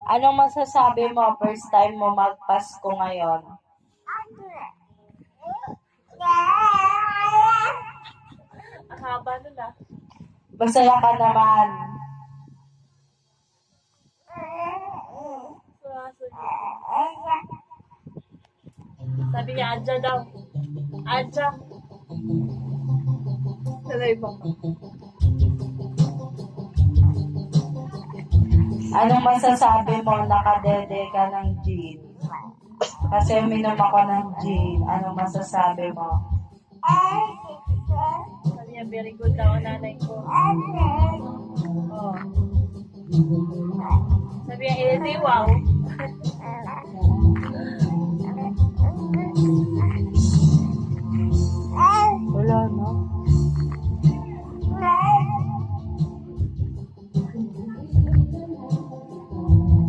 Anong masasabi mo first time mo magpasko ngayon? Ang haba nun ah. Masaya ka naman. Sabi niya, Adja daw. Adja. Salay mo. Anong masasabi mo nakadede ka ng gin? Kasi uminom ako ng gin. Anong masasabi mo? Sabi niya, very good daw ang nanay ko. Oh. Sabi niya, wow.